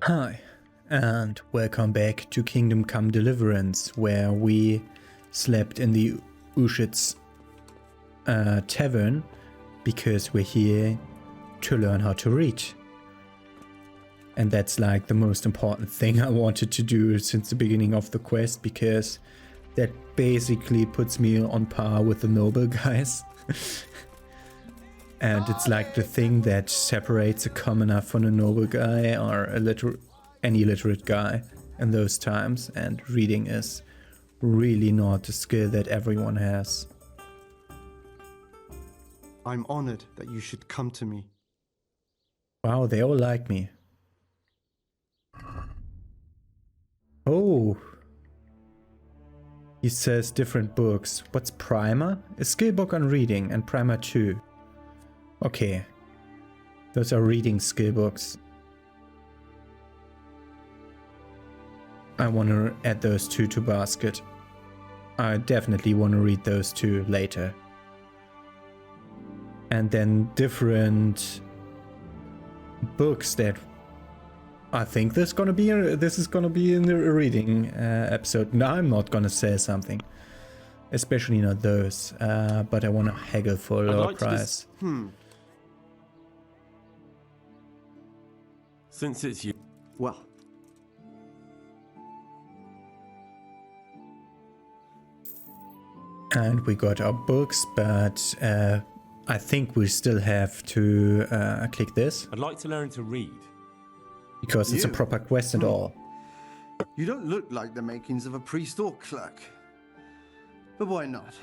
Hi, and welcome back to Kingdom Come Deliverance, where we slept in the Ushit's tavern because we're here to learn how to read. And that's like the most important thing I wanted to do since the beginning of the quest, because that basically puts me on par with the noble guys. And it's like the thing that separates a commoner from a noble guy or any literate guy in those times. And reading is really not a skill that everyone has. I'm honored that you should come to me. Wow, they all like me. Oh. He says different books. What's Primer? A skill book on reading, and Primer 2. Okay. Those are reading skill books. I want to add those two to basket. I definitely want to read those two later. And then different books that I think this is gonna be in the reading episode. No, I'm not gonna say something, especially not those. But I want to haggle for a lower price. Since it's you. Well. And we got our books, but I think we still have to click this. I'd like to learn to read. Because it's a proper quest and all. You don't look like the makings of a priest or clerk. But why not?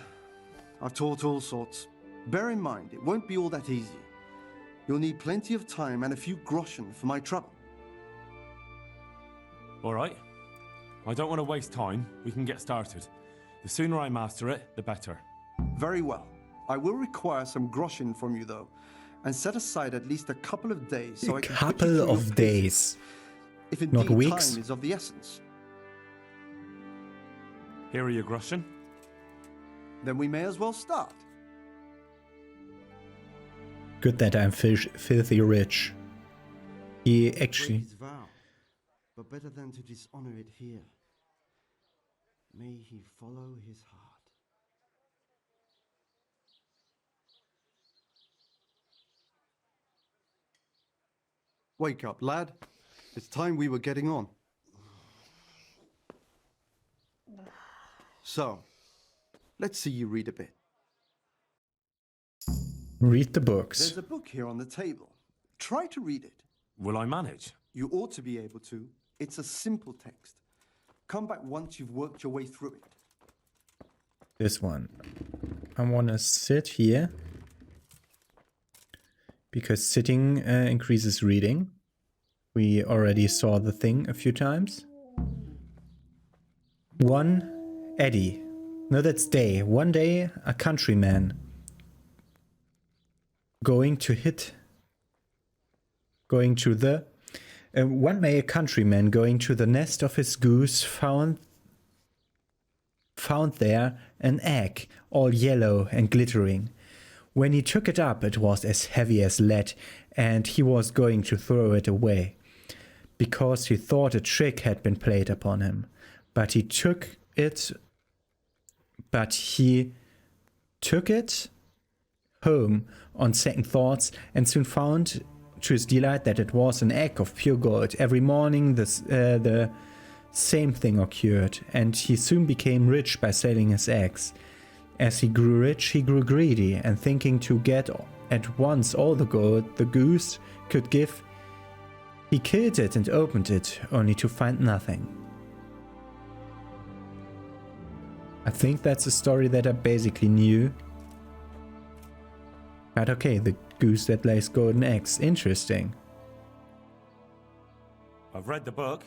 I've taught all sorts. Bear in mind, it won't be all that easy. You'll need plenty of time and a few groschen for my trouble. All right. I don't want to waste time. We can get started. The sooner I master it, the better. Very well. I will require some groschen from you, though, and set aside at least a couple of days so I can put you through your Couple of days. If indeed Not weeks. time is of the essence. Here are your groschen. Then we may as well start. Good that I'm filthy rich. He actually... Break his vow, but better than to dishonor it here. May he follow his heart. Wake up, lad. It's time we were getting on. So, let's see you read a bit. Read the books. There's a book here on the table. Try to read it. Will I manage? You ought to be able to. It's a simple text. Come back once you've worked your way through it. This one. I want to sit here. Because sitting increases reading. We already saw the thing a few times. Eddie. No, that's day. One day, a countryman one day a countryman going to the nest of his goose found there an egg, all yellow and glittering. When he took it up, it was as heavy as lead, and he was going to throw it away, because he thought a trick had been played upon him. But he took it home on second thoughts, and soon found to his delight that it was an egg of pure gold. Every morning the same thing occurred, and he soon became rich by selling his eggs. As he grew rich, he grew greedy, and thinking to get at once all the gold the goose could give, he killed it and opened it, only to find nothing. I think that's a story that I basically knew. But okay, the goose that lays golden eggs. Interesting. I've read the book.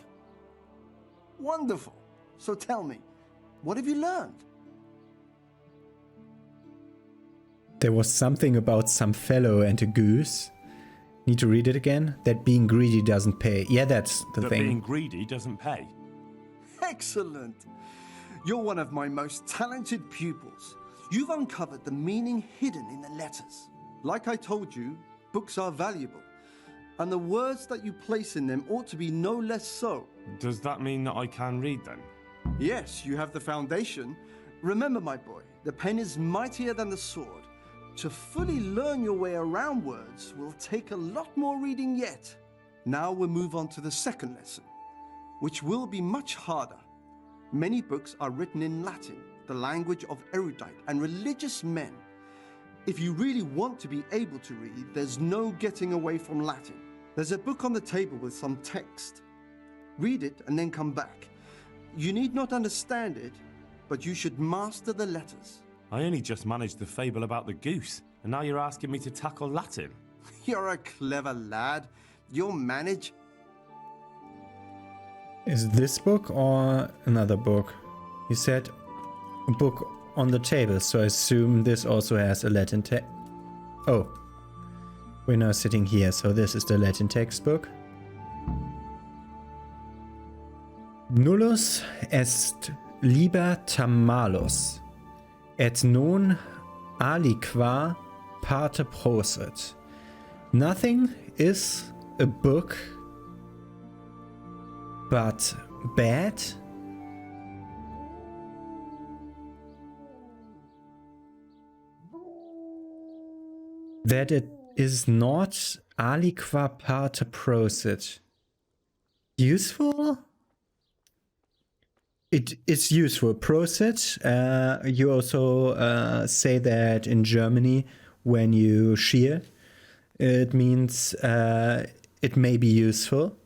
Wonderful. So tell me, what have you learned? There was something about some fellow and a goose. Need to read it again? That being greedy doesn't pay. Yeah, that's the thing. That being greedy doesn't pay. Excellent. You're one of my most talented pupils. You've uncovered the meaning hidden in the letters. Like I told you, books are valuable. and the words that you place in them ought to be no less so. Does that mean that I can read then? Yes, you have the foundation. Remember, my boy, the pen is mightier than the sword. To fully learn your way around words will take a lot more reading yet. Now we'll move on to the second lesson, which will be much harder. Many books are written in Latin, the language of erudite and religious men. If you really want to be able to read, there's no getting away from Latin. There's a book on the table with some text. Read it and then come back. You need not understand it, but you should master the letters. I only just managed the fable about the goose, and now you're asking me to tackle Latin. You're a clever lad. You'll manage. Is this book or another book? You said a book on the table, so I assume this also has a Latin text. Oh, we're now sitting here, so this is the Latin textbook. Nullus est libertam malus, et non aliqua parte prosit. Nothing is a book but bad that it is not aliqua parte prosit. Useful? It is useful. Prosit. You also say that in Germany when you shear, it means it may be useful.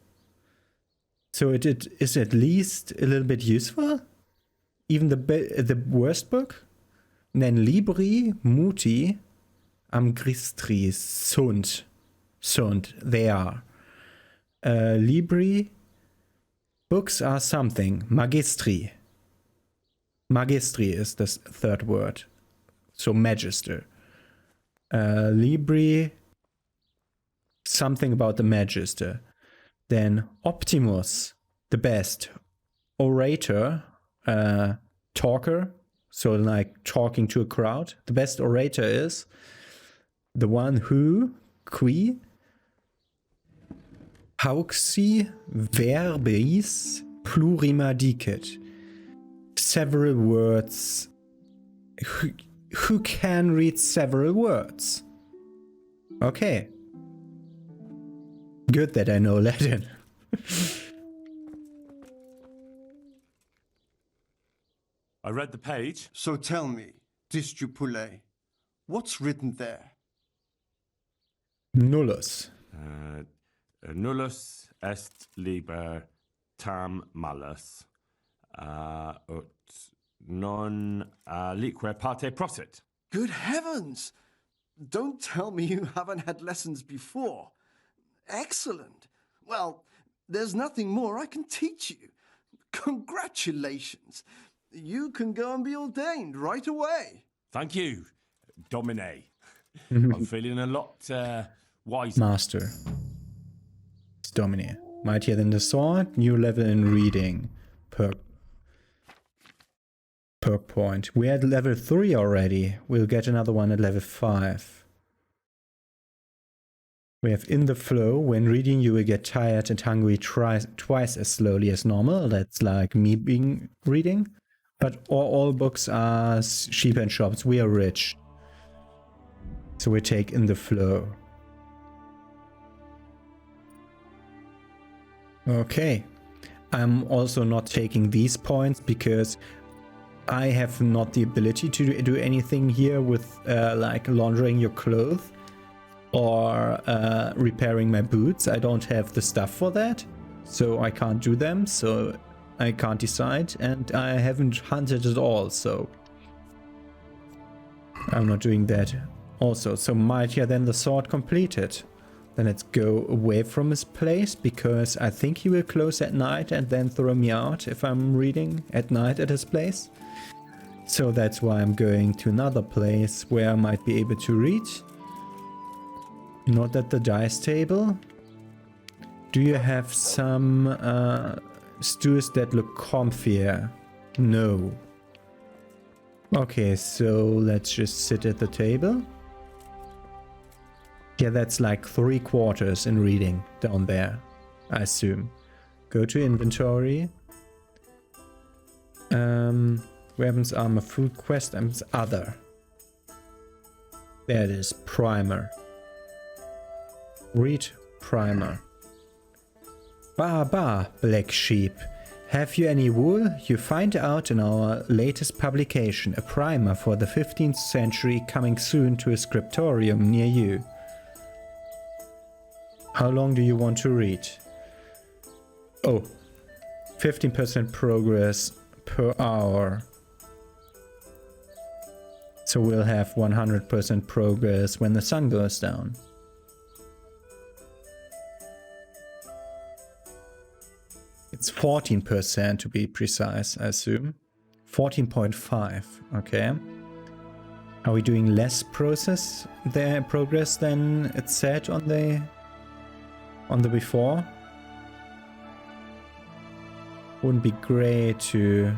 So it is at least a little bit useful. Even the worst book. Then libri muti am gristri sunt. They are. Libri. Books are something. Magistri. Magistri is the third word. So magister. Libri. Something about the magister. Then optimus. The best. Orator. Talker. So like talking to a crowd. The best orator is the one who, qui, pauxi verbis plurima dicit. Several words. Who can read several words? Okay. Good that I know Latin. I read the page. So tell me, Discipule, what's written there? Nullus. Nullus est liber tam malus, ut non alique parte prosit. Good heavens! Don't tell me you haven't had lessons before. Excellent. Well, there's nothing more I can teach you. Congratulations. You can go and be ordained right away. Thank you, Domine. I'm feeling a lot wiser. Master. It's Domine. Mightier than the sword. New level in reading. Perk point. We're at level 3 already. We'll get another one at level 5. We have in the flow. When reading, you will get tired and hungry twice as slowly as normal. That's like me being reading. But all books are sheep and shops. We are rich. So we take in the flow. Okay. I'm also not taking these points because I have not the ability to do anything here with like laundering your clothes or repairing my boots. I don't have the stuff for that. So I can't do them. So I can't decide, and I haven't hunted at all, so I'm not doing that also. So mightier than the sword completed. Then let's go away from his place, because I think he will close at night and then throw me out if I'm reading at night at his place. So that's why I'm going to another place where I might be able to read. Not at the dice table. Do you have some stools that look comfier? No. Okay, so let's just sit at the table. Yeah, that's like 3/4 in reading down there, I assume. Go to inventory. Weapons, armor, food, quest, and other. There it is, primer. Read primer. Bah, black sheep. Have you any wool? You find out in our latest publication, a primer for the 15th century coming soon to a scriptorium near you. How long do you want to read? Oh, 15% progress per hour. So we'll have 100% progress when the sun goes down. It's 14% to be precise, I assume. 14.5, okay. Are we doing less progress than it said on the before? Wouldn't be great to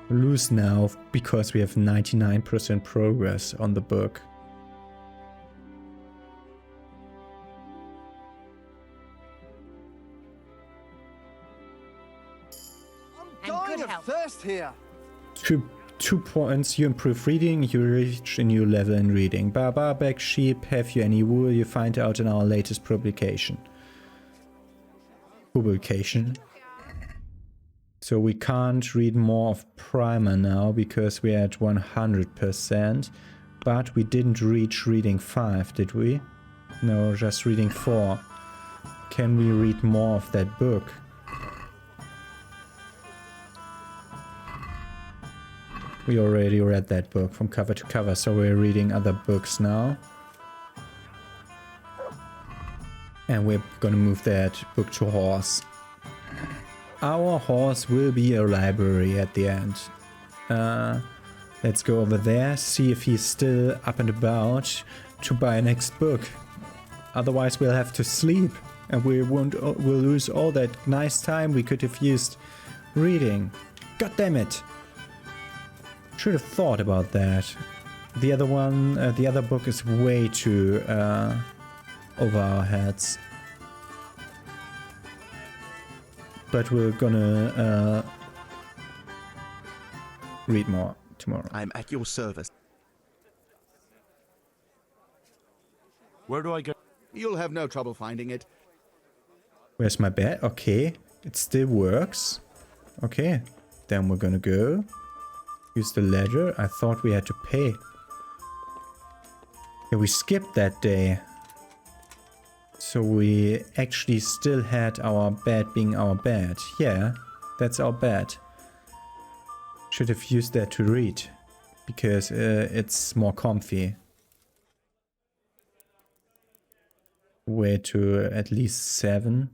lose now because we have 99% progress on the book. Dying of thirst here. 2 points, you improve reading, you reach a new level in reading. Black sheep, have you any wool? You find out in our latest publication. So we can't read more of primer now because we're at 100%. But we didn't reach reading 5, did we? No, just reading 4. Can we read more of that book? We already read that book from cover to cover, so we're reading other books now. And we're gonna move that book to horse. Our horse will be a library at the end. Let's go over there, see if he's still up and about to buy next book. Otherwise we'll have to sleep and we'll lose all that nice time we could have used reading. God damn it! Should have thought about that. The other one, the other book is way too over our heads. But we're gonna read more tomorrow. I'm at your service. Where do I go? You'll have no trouble finding it. Where's my bed? Okay, it still works. Okay, then we're gonna go. Use the ledger. I thought we had to pay. Yeah, we skipped that day. So we actually still had our bed being our bed. Yeah, that's our bed. Should have used that to read. Because it's more comfy. Way to at least 7.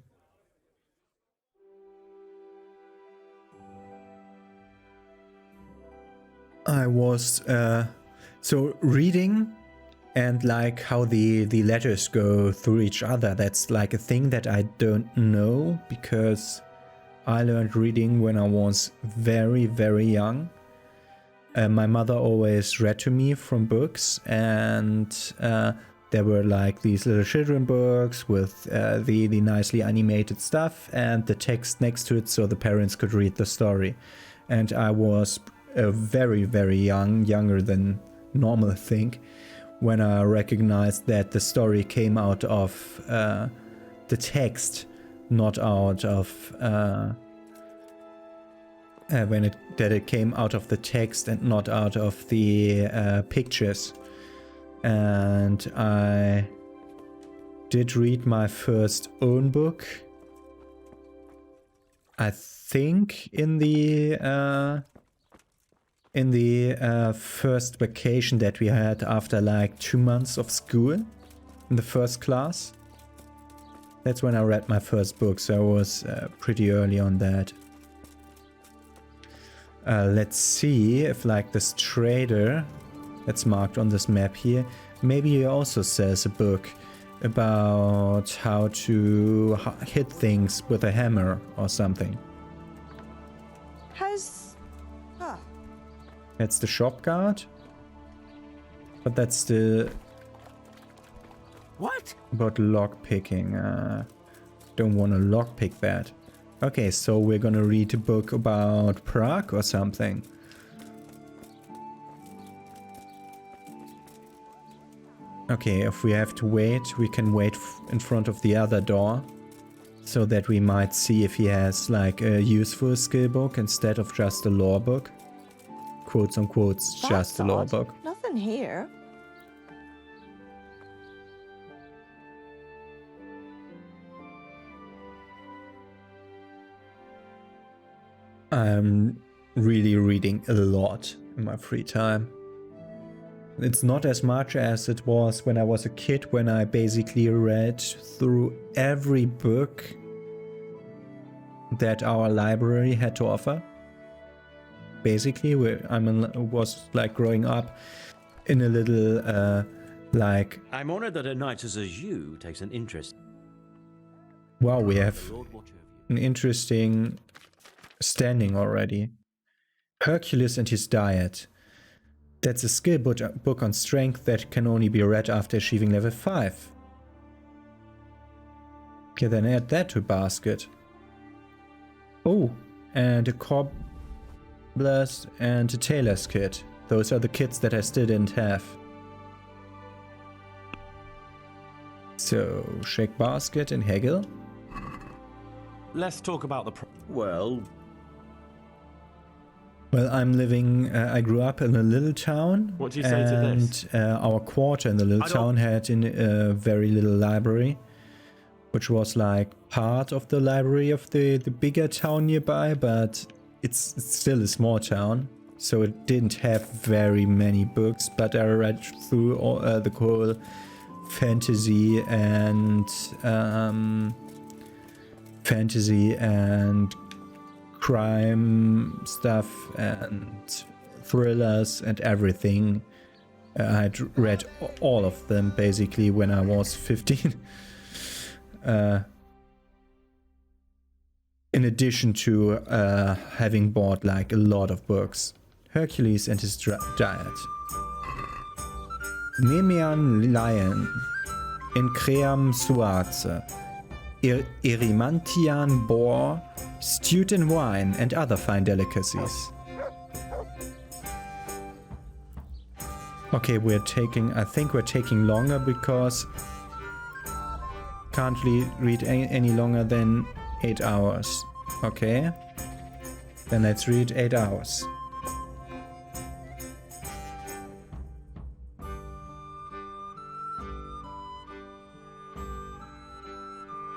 I was so reading and like how the letters go through each other, that's like a thing that I don't know because I learned reading when I was very, very young. My mother always read to me from books, and there were like these little children books with the nicely animated stuff and the text next to it so the parents could read the story. And I was very, very young, younger than normal, I think, when I recognized that the story came out of the text, not out of that it came out of the text and not out of the pictures. And I did read my first own book, I think in the first vacation that we had after like 2 months of school in the first class. That's when I read my first book, so I was pretty early on that. Let's see if like this trader that's marked on this map here, maybe he also sells a book about how to hit things with a hammer or something. That's the shop guard. But that's still What? about lock picking. Don't want to lock pick that. Okay, so we're gonna read a book about Prague or something. Okay, if we have to wait, we can wait in front of the other door. So that we might see if he has like a useful skill book instead of just a lore book. Quotes on quotes, just a lore odd. book. Nothing here. I'm really reading a lot in my free time. It's not as much as it was when I was a kid, when I basically read through every book that our library had to offer. Basically, was like growing up in a little like... I'm honored that a knight such as you takes an interest. Wow, we have Lord watch over you. an interesting standing already. Hercules and his diet. That's a skill book on strength that can only be read after achieving level 5. Okay, then add that to basket. Oh, and a cobbler's and a tailor's kit. Those are the kits that I still didn't have. So, shake basket and Hegel. Let's talk about the Well, Well, I'm living, I grew up in a little town. What do you say to this? And our quarter in the little town had a very little library, which was like part of the library of the bigger town nearby, but it's still a small town. So it didn't have very many books, but I read through all, the whole fantasy and crime stuff and thrillers and everything. I'd read all of them basically when I was 15. In addition to having bought like a lot of books. Hercules and his diet. Nemean lion in cream suace. Erymantian boar, stewed in wine and other fine delicacies. Okay, I think we're taking longer because can't read any longer than 8 hours. Okay, then let's read 8 hours.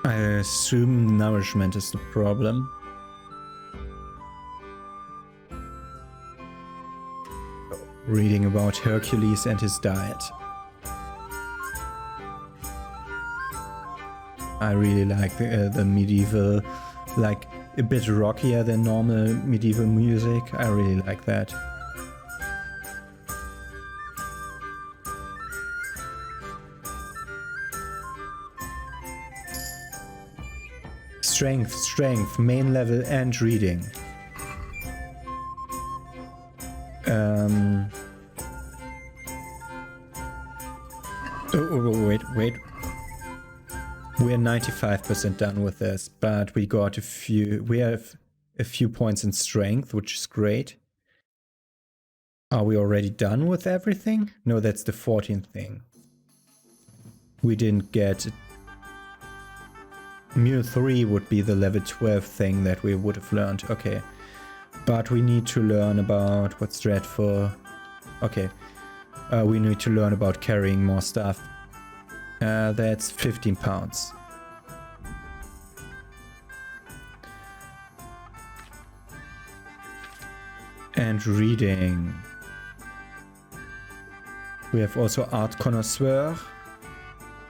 I assume nourishment is the problem. Reading about Hercules and his diet. I really like the medieval, like a bit rockier than normal medieval music. I really like that. Strength, main level and reading. Wait. We're 95% done with this, but we have a few points in strength, which is great. Are we already done with everything? No, that's the 14th thing. We didn't get... Mule 3 would be the level 12 thing that we would have learned. Okay. But we need to learn about what's dreadful. Okay. We need to learn about carrying more stuff. That's 15 pounds. And reading. We have also art connoisseur.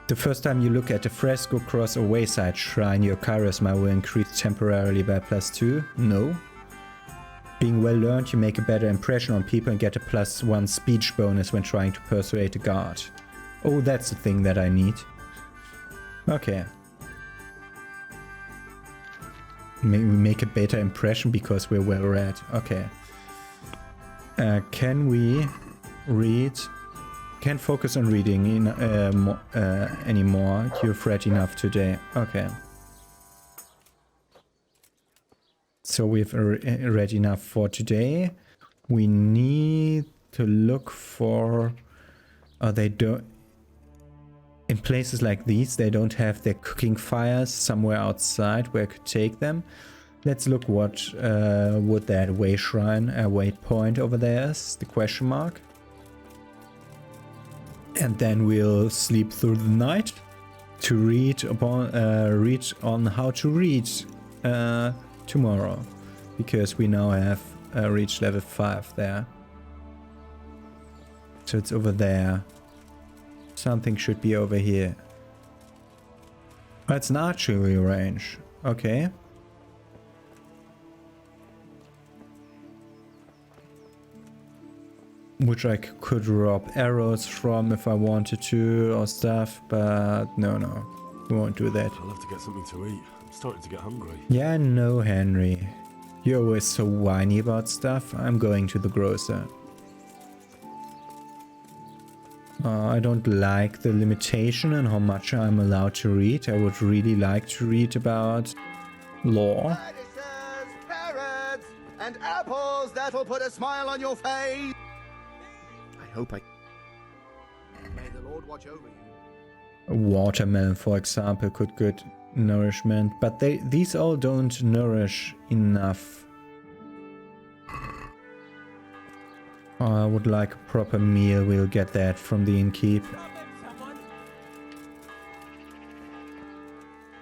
The first time you look at a fresco across a wayside shrine, your charisma will increase temporarily by +2. No. Being well learned, you make a better impression on people and get a +1 speech bonus when trying to persuade a guard. Oh, that's the thing that I need. Okay. Maybe we make a better impression because we're well read. Okay. Can we read can't focus on reading anymore. You've read enough today. Okay. So we've read enough for today. We need to look for... they don't... In places like these, they don't have their cooking fires somewhere outside where I could take them. Let's look what would that waypoint over there is, the question mark. And then we'll sleep through the night to read on how to read tomorrow, because we now have reached level 5 there. So it's over there. Something should be over here. That's an archery range. Okay. Which I could drop arrows from if I wanted to or stuff, but no, we won't do that. I'll have to get something to eat. I'm starting to get hungry. Yeah, no, Henry. You're always so whiny about stuff. I'm going to the grocer. I don't like the limitation on how much I'm allowed to read. I would really like to read about law. Radishes, carrots, and apples that'll put a smile on your face. I hope I... May the Lord watch over you. Watermelon, for example, could good nourishment, but these all don't nourish enough. I would like a proper meal. We'll get that from the innkeep.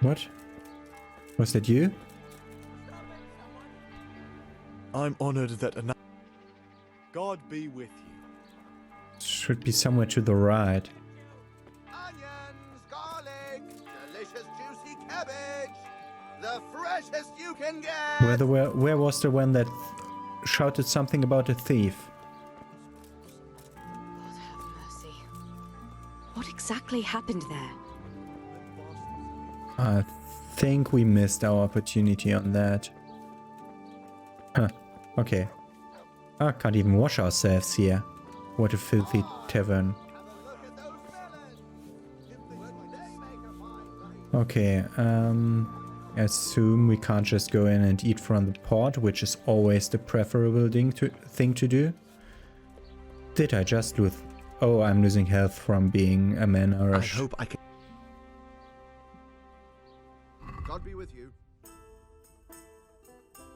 What? Was that you? I'm honored that another... God be with you. Should be somewhere to the right. Onions, garlic, delicious juicy cabbage, the freshest you can get. Where was the one that shouted something about a thief? God have mercy. What exactly happened there? I think we missed our opportunity on that. Huh. Okay. I can't even wash ourselves here. What a filthy tavern. Okay, assume we can't just go in and eat from the pot, which is always the preferable thing to do. Did I just lose... Oh, I'm losing health from being a malnourished. I hope I can... God be with you.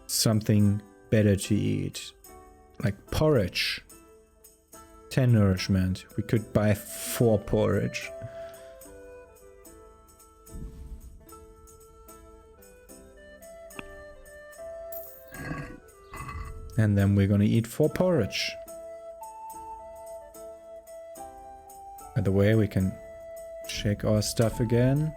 Something better to eat. Like porridge. 10 nourishment. We could buy 4 porridge. And then we're gonna eat 4 porridge. By the way, we can check our stuff again.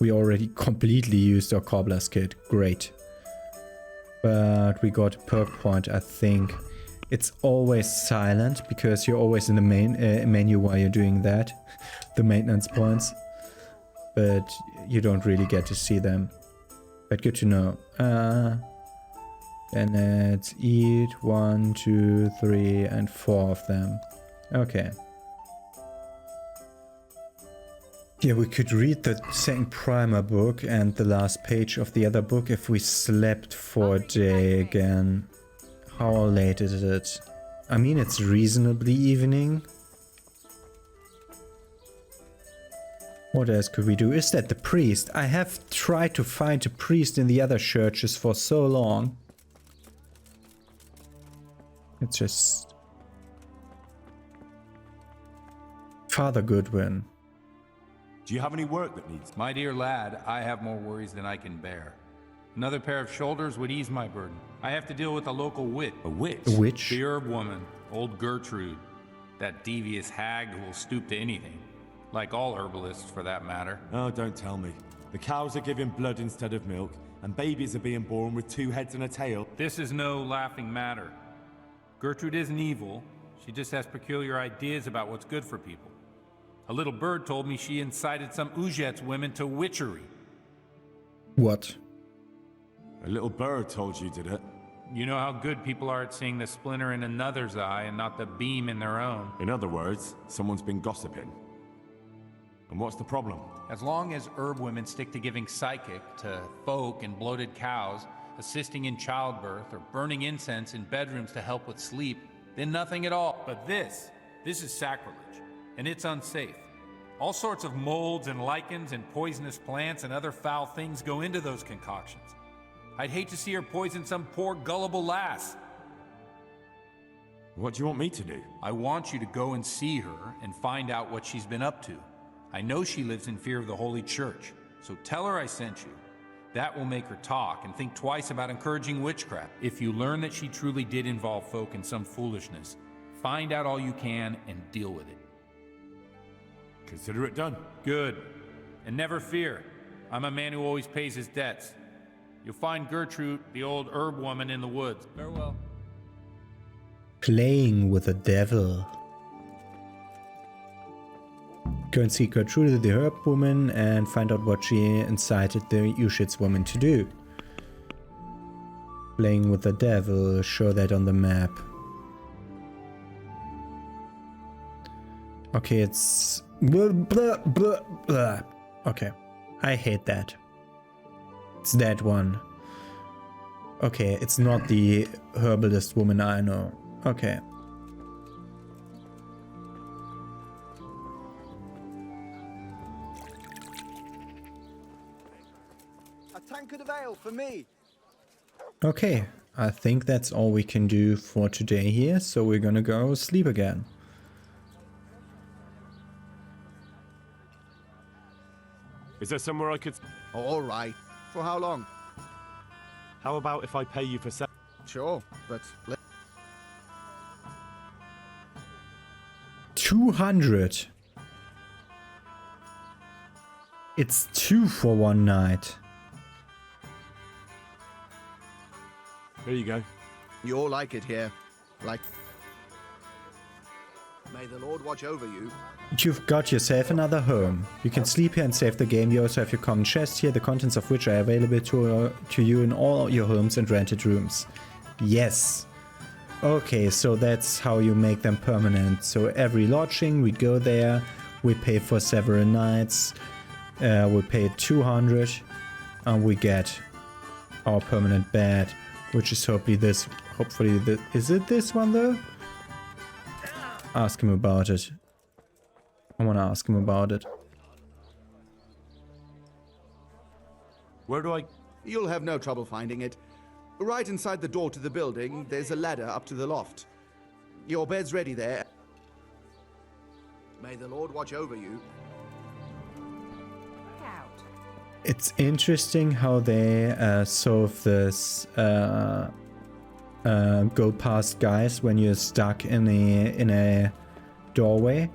We already completely used our cobbler's kit. Great. But we got a perk point, I think. It's always silent because you're always in the main menu while you're doing that. The maintenance points. But you don't really get to see them. But good to know. And let's eat 1, 2, 3, and 4 of them. Okay. Yeah, we could read the second primer book and the last page of the other book if we slept for a day again. How late is it? I mean, it's reasonably evening. What else could we do? Is that the priest? I have tried to find a priest in the other churches for so long. It's just... Father Goodwin. Do you have any work that needs? My dear lad, I have more worries than I can bear. Another pair of shoulders would ease my burden. I have to deal with a local witch. A witch? A witch? The herb woman, old Gertrude. That devious hag who will stoop to anything. Like all herbalists, for that matter. Oh, don't tell me. The cows are giving blood instead of milk, and babies are being born with 2 heads and a tail. This is no laughing matter. Gertrude isn't evil. She just has peculiar ideas about what's good for people. A little bird told me she incited some Ujet's women to witchery. What? A little bird told you, did it? You know how good people are at seeing the splinter in another's eye and not the beam in their own. In other words, someone's been gossiping. And what's the problem? As long as herb women stick to giving psychic to folk and bloated cows, assisting in childbirth, or burning incense in bedrooms to help with sleep, then nothing at all. But this is sacrilege, and it's unsafe. All sorts of molds and lichens and poisonous plants and other foul things go into those concoctions. I'd hate to see her poison some poor gullible lass. What do you want me to do? I want you to go and see her and find out what she's been up to. I know she lives in fear of the Holy Church, so tell her I sent you. That will make her talk and think twice about encouraging witchcraft. If you learn that she truly did involve folk in some foolishness, find out all you can and deal with it. Consider it done. Good. And never fear. I'm a man who always pays his debts. You'll find Gertrude, the old herb woman, in the woods. Farewell. Playing with the devil. Go and see Gertrude, the herb woman, and find out what she incited the Ushit's woman to do. Playing with the devil, show that on the map. Okay, it's... Blah, blah, blah, blah. Okay, I hate that. It's that one. Okay, it's not the herbalist woman I know. Okay. A tankard of ale for me. Okay, I think that's all we can do for today here, so we're gonna go sleep again. Is there somewhere I could... All right. For how long? How about if I pay you for... Sure, but... 200. It's 2 for one night. Here you go. You'll like it here. Like... May the Lord watch over you. You've got yourself another home. You can sleep here and save the game. You also have your common chest here, the contents of which are available to you in all your homes and rented rooms. Yes. Okay, so that's how you make them permanent. So every lodging, we go there, we pay for several nights, we pay 200, and we get our permanent bed, which is hopefully this. Is it this one though? Ask him about it. I want to ask him about it. Where do I... You'll have no trouble finding it. Right inside the door to the building, there's a ladder up to the loft. Your bed's ready there. May the Lord watch over you. It's interesting how they solve this go past guys when you're stuck in a doorway.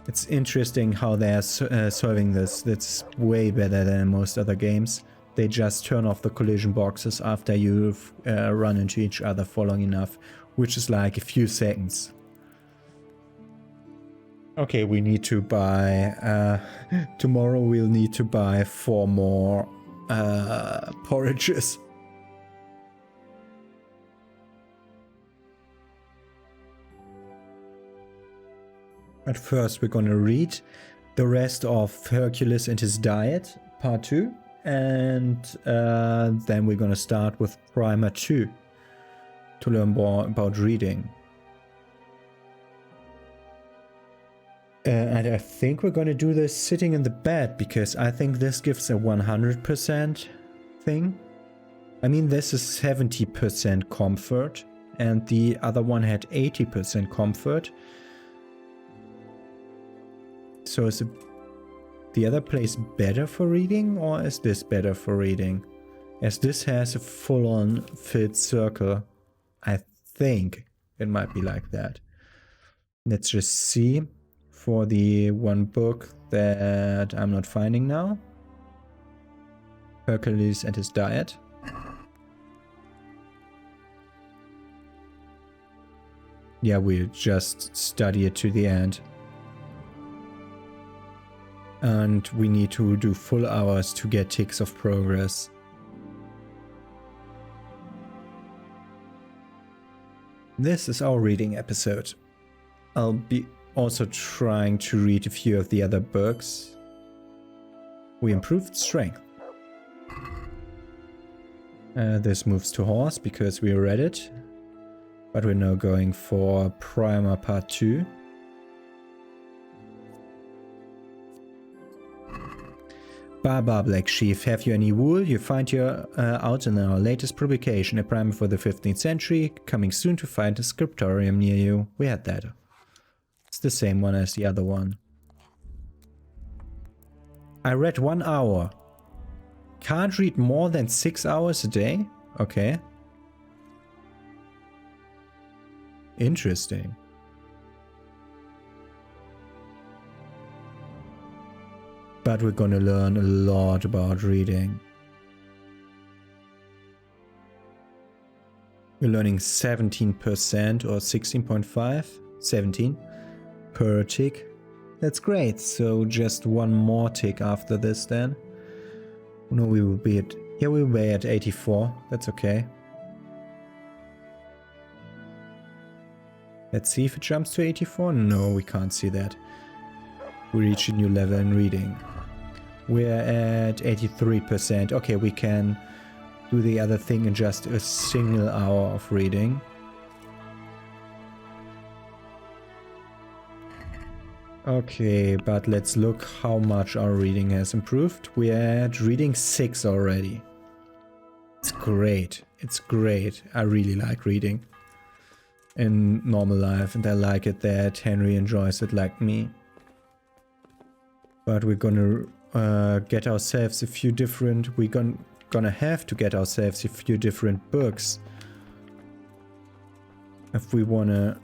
It's interesting how they're solving this. That's way better than in most other games. They just turn off the collision boxes after you've run into each other for long enough, which is like a few seconds. Okay, we need to buy... tomorrow we'll need to buy 4 more porridges. At first we're gonna read the rest of Hercules and his diet, part 2. And then we're gonna start with Primer 2 to learn more about reading. And I think we're gonna do this sitting in the bed, because I think this gives a 100% thing. I mean, this is 70% comfort, and the other one had 80% comfort. So is the other place better for reading, or is this better for reading? As this has a full-on filled circle, I think it might be like that. Let's just see for the one book that I'm not finding now. Hercules and his diet. Yeah, we'll just study it to the end. And we need to do full hours to get ticks of progress. This is our reading episode. I'll be also trying to read a few of the other books. We improved strength. This moves to horse because we read it. But we're now going for Primer Part 2. Baba Black Sheep, have you any wool? You find your out in our latest publication, a primer for the 15th century, coming soon to find a scriptorium near you. We had that. It's the same one as the other one. I read 1 hour. Can't read more than 6 hours a day? Okay. Interesting. But we're gonna learn a lot about reading. We're learning 17% or 16.5, 17 per tick. That's great. So just one more tick after this then. No, we will be at, yeah, we'll be at 84. That's okay. Let's see if it jumps to 84. No, we can't see that. We reach a new level in reading. We're at 83%. Okay, we can do the other thing in just a single hour of reading. Okay, but let's look how much our reading has improved. We're at reading 6 already. It's great. It's great. I really like reading in normal life, and I like it that Henry enjoys it like me. But we're gonna get ourselves a few different... We're gonna have to get ourselves a few different books if we wanna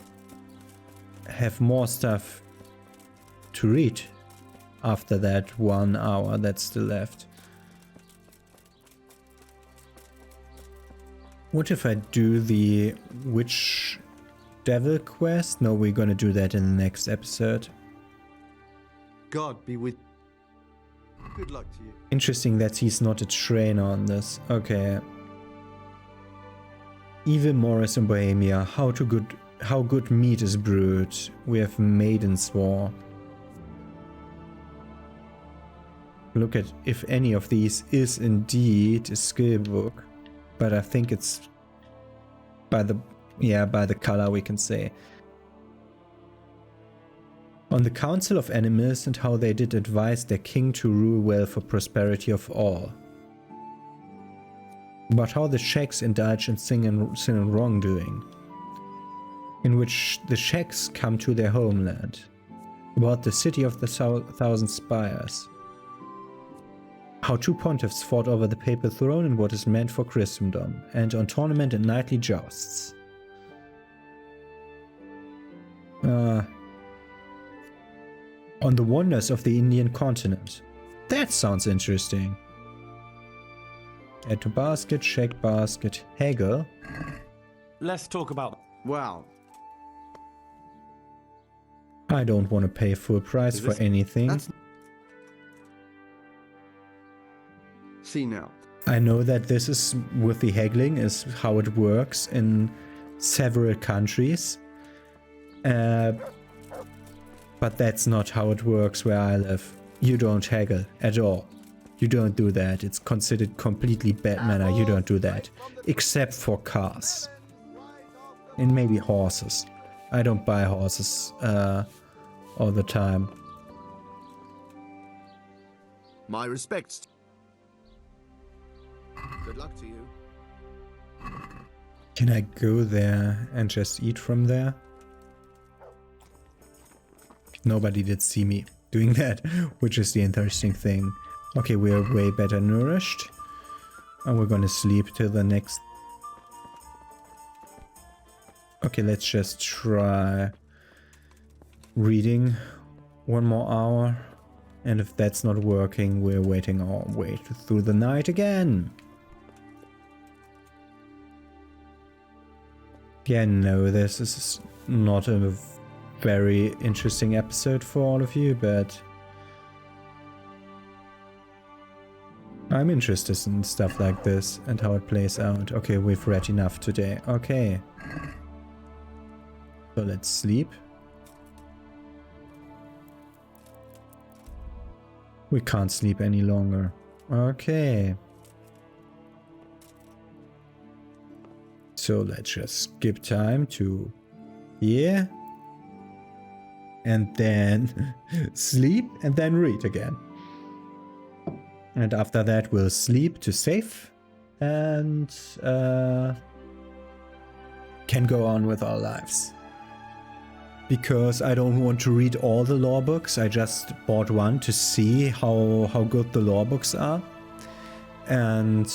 have more stuff to read after that 1 hour that's still left. What if I do the Witch Devil quest? No, we're gonna do that in the next episode. God be with. Good luck to you. Interesting that he's not a trainer on this. Okay. Evil Morris in Bohemia. How good meat is brewed. We have Maiden's War. Look at if any of these is indeed a skill book. But I think it's by the color we can say. On the council of animals and how they did advise their king to rule well for prosperity of all. But how the sheks indulge in sin and wrongdoing. In which the sheks come to their homeland. About the city of the 1,000 spires. How 2 pontiffs fought over the papal throne and what is meant for Christendom. And on tournament and knightly jousts. On the wonders of the Indian continent. That sounds interesting. Add to basket, check basket, Hegel. Let's talk about... Wow. I don't want to pay full price for anything. See now. I know that this is, with the haggling, is how it works in several countries. But that's not how it works where I live. You don't haggle at all. You don't do that. It's considered completely bad manner. You don't do that. Except for cars. And maybe horses. I don't buy horses all the time. My respects. Good luck to you. Can I go there and just eat from there? Nobody did see me doing that, which is the interesting thing. Okay, we're way better nourished. And we're gonna sleep till the next... Okay, let's just try reading 1 more hour. And if that's not working, we're waiting our way through the night again. Yeah, no, this is not a very interesting episode for all of you, but I'm interested in stuff like this and how it plays out. Okay, we've read enough today. Okay. So let's sleep. We can't sleep any longer. Okay. So let's just skip time to here. And then sleep and then read again. And after that we'll sleep to save and can go on with our lives. Because I don't want to read all the law books, I just bought one to see how good the law books are. And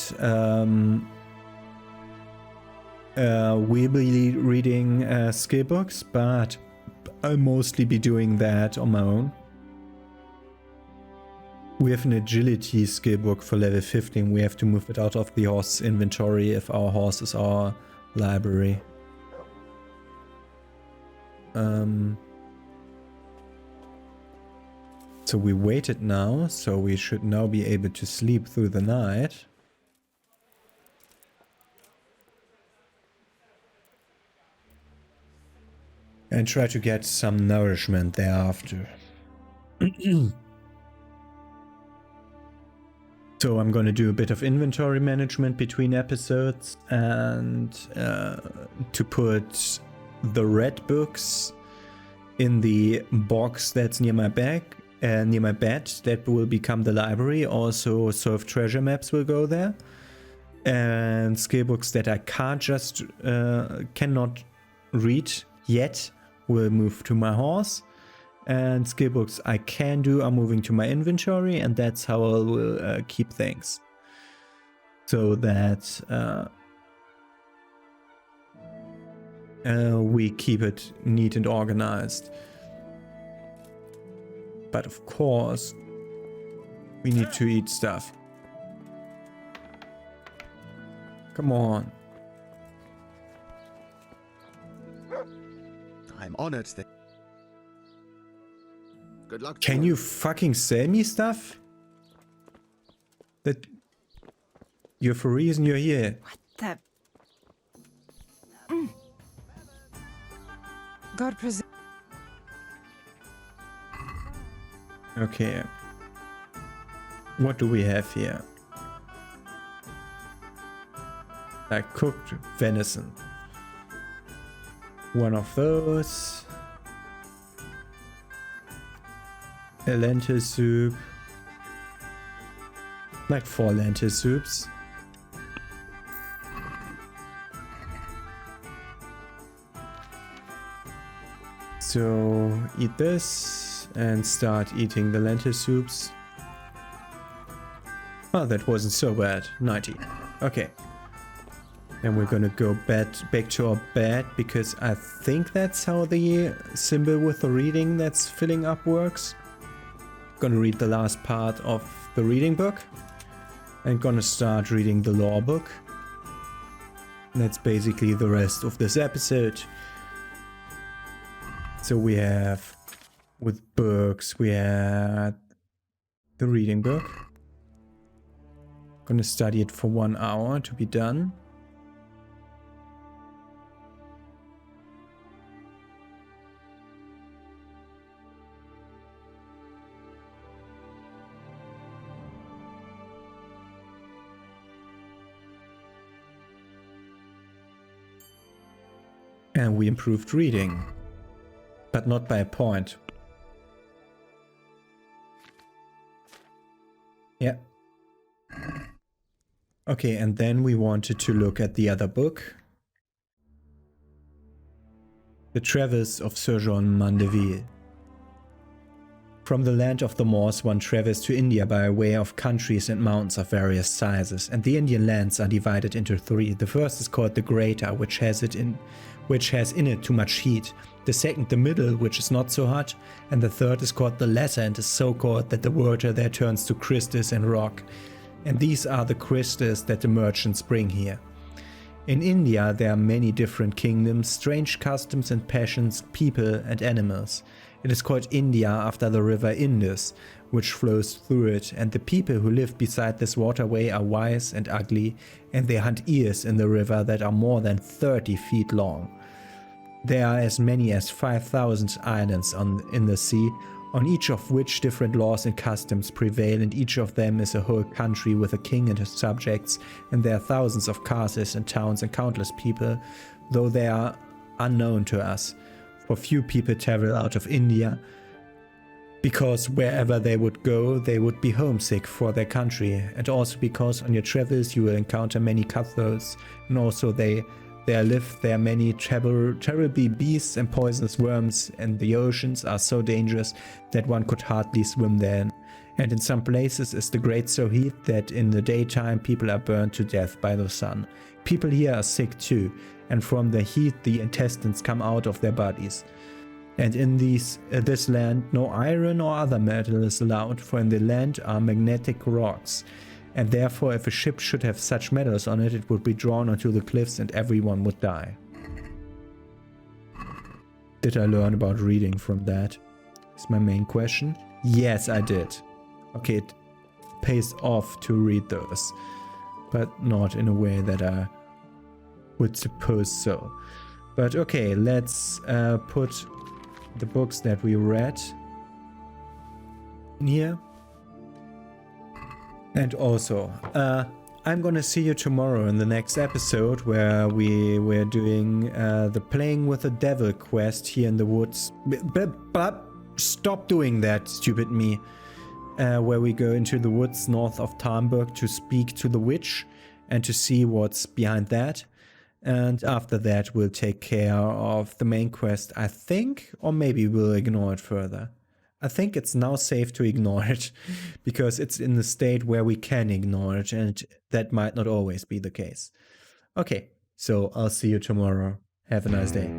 we'll be reading skill books, but I'll mostly be doing that on my own. We have an agility skill book for level 15. We have to move it out of the horse's inventory if our horse is our library. So we waited now, so we should now be able to sleep through the night. And try to get some nourishment thereafter. So I'm going to do a bit of inventory management between episodes and to put the red books in the box that's near my bed. That will become the library. Also, Surf treasure maps will go there. And skill books that I cannot read yet will move to my horse. And skill books I can do are moving to my inventory, and that's how I will keep things. So that we keep it neat and organized. But of course, we need to eat stuff. Come on. I'm honored that. Good luck. Can you fucking sell me stuff? That you're for a reason you're here. What the? God preserve. Okay. What do we have here? Like cooked venison. One of those. A lentil soup. Like 4 lentil soups. So eat this and start eating the lentil soups. Oh, that wasn't so bad. 90. Okay. And we're gonna go back to our bed because I think that's how the symbol with the reading that's filling up works. Gonna read the last part of the reading book and gonna start reading the law book. And that's basically the rest of this episode. So we have, with books, we had the reading book. Gonna study it for 1 hour to be done. And we improved reading, but not by a point. Yeah. Okay, and then we wanted to look at the other book. The Travels of Sir John Mandeville. From the land of the Moors one travels to India by way of countries and mountains of various sizes, and the Indian lands are divided into 3. The first is called the Greater, which has in it too much heat. The second, the Middle, which is not so hot, and the third is called the Lesser and is so called that the water there turns to crystals and rock. And these are the crystals that the merchants bring here. In India there are many different kingdoms, strange customs and passions, people and animals. It is called India after the river Indus, which flows through it, and the people who live beside this waterway are wise and ugly, and they hunt ears in the river that are more than 30 feet long. There are as many as 5,000 islands in the sea, on each of which different laws and customs prevail, and each of them is a whole country with a king and his subjects, and there are thousands of castles and towns and countless people, though they are unknown to us. For few people travel out of India, because wherever they would go, they would be homesick for their country, and also because on your travels you will encounter many cutthroats, and also there live many terrible beasts and poisonous worms, and the oceans are so dangerous that one could hardly swim there. And in some places is the great so heat that in the daytime people are burned to death by the sun. People here are sick too, and from the heat the intestines come out of their bodies. And in this land no iron or other metal is allowed, for in the land are magnetic rocks. And therefore if a ship should have such metals on it, it would be drawn onto the cliffs and everyone would die. Did I learn about reading from that? Is my main question. Yes, I did. Okay, it pays off to read those, but not in a way that I would suppose so. But okay, let's put the books that we read in here. And also, I'm gonna see you tomorrow in the next episode where we're doing the Playing with the Devil quest here in the woods. But stop doing that, stupid me. Where we go into the woods north of Tarnberg to speak to the witch and to see what's behind that. And after that, we'll take care of the main quest, I think, or maybe we'll ignore it further. I think it's now safe to ignore it, because it's in the state where we can ignore it, and that might not always be the case. Okay, so I'll see you tomorrow. Have a nice day.